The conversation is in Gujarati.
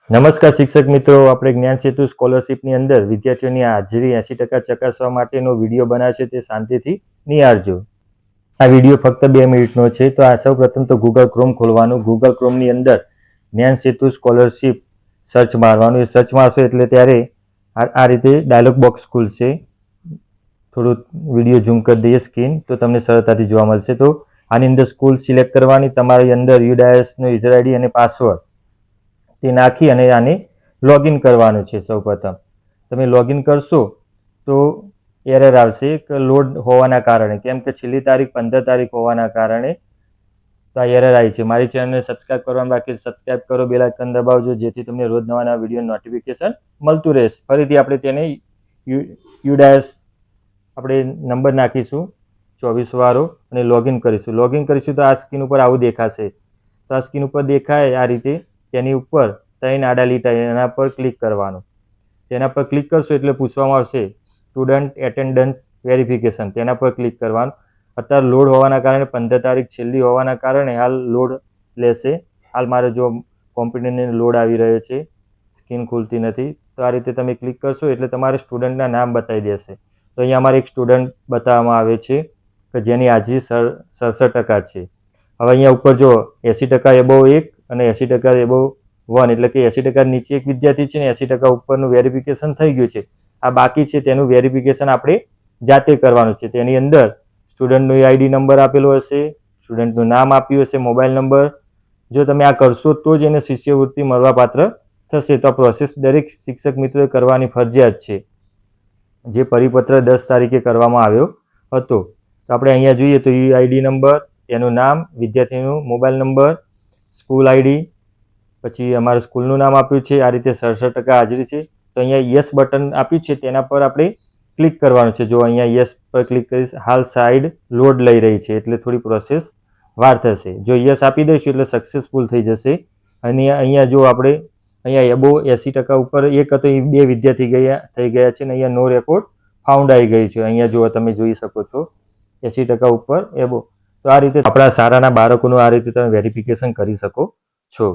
નમસ્કાર શિક્ષક મિત્રો, આપણે જ્ઞાન સેતુ સ્કોલરશિપની અંદર વિદ્યાર્થીઓની હાજરી 80% ચકાસવા માટેનો વિડીયો બનાવ્યો છે, તે શાંતિથી નિહાળજો. આ વિડીયો ફક્ત 2 મિનિટનો છે. તો આ સૌ પ્રથમ તો ગૂગલ ક્રોમ ખોલવાનું. ગૂગલ ક્રોમની અંદર જ્ઞાન સેતુ સ્કોલરશિપ સર્ચ મારવાનું. એ સર્ચ મારશો એટલે ત્યારે આ રીતે ડાયલોગ બોક્સ ખુલશે. થોડું વિડીયો ઝૂમ કરી દઈએ સ્ક્રીન, તો તમને સરળતાથી જોવા મળશે. તો આની અંદર સ્કૂલ સિલેક્ટ કરવાની, તમારી અંદર UDISનો યુઝર આઈડી અને પાસવર્ડ તે નાખી અને આને લોગિન કરવાનું છે. સૌપ્રથમ તમે લોગિન કરશો તો એરર આવશે કે લોડ હોવાના કારણે, કેમ કે છેલ્લી તારીખ 15 તારીખ હોવાના કારણે તો આ એરર આવી છે. મારી ચેનલને સબસ્ક્રાઇબ કરવાનું બાકી સબસ્ક્રાઇબ કરો, બેલ આઇકન દબાવજો, જેથી તમને રોજ નવા નવા વિડીયો નોટિફિકેશન મળતું રહેશે. ફરીથી આપણે તેને UDIS આપણે નંબર નાખીશું 24 વાળો અને લોગિન કરીશું. લોગિન કરીશું તો આ સ્ક્રીન ઉપર આવું દેખાશે. તો આ સ્ક્રીન ઉપર દેખાય આ રીતે, તેની ઉપર 3 આડા લીટા, એના પર ક્લિક કરવાનું. તેના પર ક્લિક કરશો એટલે પૂછવામાં આવશે સ્ટુડન્ટ એટેન્ડન્સ વેરિફિકેશન, તેના પર ક્લિક કરવાનું. અત્યારે લોડ હોવાના કારણે 15 તારીખ છેલ્લી હોવાના કારણે હાલ લોડ લેશે. હાલ મારે જો કોમ્પ્યુટરને લોડ આવી રહ્યો છે, સ્ક્રીન ખુલતી નથી. તો આ રીતે તમે ક્લિક કરશો એટલે તમારે સ્ટુડન્ટના નામ બતાવી દેશે. તો અહીંયા અમારે એક સ્ટુડન્ટ બતાવવામાં આવે છે કે જેની હાજરી 67% છે. હવે અહીંયા ઉપર જો 80% એબોવ 1 અને 80% એબોવ 1, એટલે કે 80% નીચે એક વિદ્યાર્થી છે ને 80% ઉપરનું વેરિફિકેશન થઈ ગયું છે. આ બાકી છે, તેનું વેરિફિકેશન આપણે જાતે કરવાનું છે. તેની અંદર સ્ટુડન્ટનો આઈડી નંબર આપેલો હશે, સ્ટુડન્ટનું નામ આપ્યું હશે, મોબાઈલ નંબર. જો તમે આ કરશો તો જ એને શિષ્યવૃત્તિ મળવાપાત્ર થશે. તો આ પ્રોસેસ દરેક શિક્ષક મિત્રોએ કરવાની ફરજિયાત છે, જે પરિપત્ર 10 તારીખે કરવામાં આવ્યો હતો. તો આપણે અહીંયા જોઈએ તો આઈડી નંબર, તેનું નામ, વિદ્યાર્થીનું મોબાઈલ નંબર, સ્કૂલ આઈડી, પછી અમારું સ્કૂલનું નામ આપ્યું છે. આ રીતે 67% હાજરી છે. તો અહીંયા યસ બટન આપ્યું છે, તેના પર આપણે ક્લિક કરવાનું છે. જો અહીંયા યસ પર ક્લિક કરીશ, હાલ સાઈડ લોડ લઈ રહી છે એટલે થોડી પ્રોસેસ વાર થશે. જો યસ આપી દઈશું એટલે સક્સેસફુલ થઈ જશે. અને અહીંયા જો આપણે અહીંયા એબો 80% ઉપર એક હતો, એ 2 વિદ્યાર્થી થઈ ગયા છે ને અહીંયા નો રેકોર્ડ ફાઉન્ડ આવી ગઈ છે. અહીંયા જો તમે જોઈ શકો છો 80% ઉપર એબો. તો આ રીતે આપણા શાળાના બાળકોનું આ રીતે તમે વેરિફિકેશન કરી શકો છો.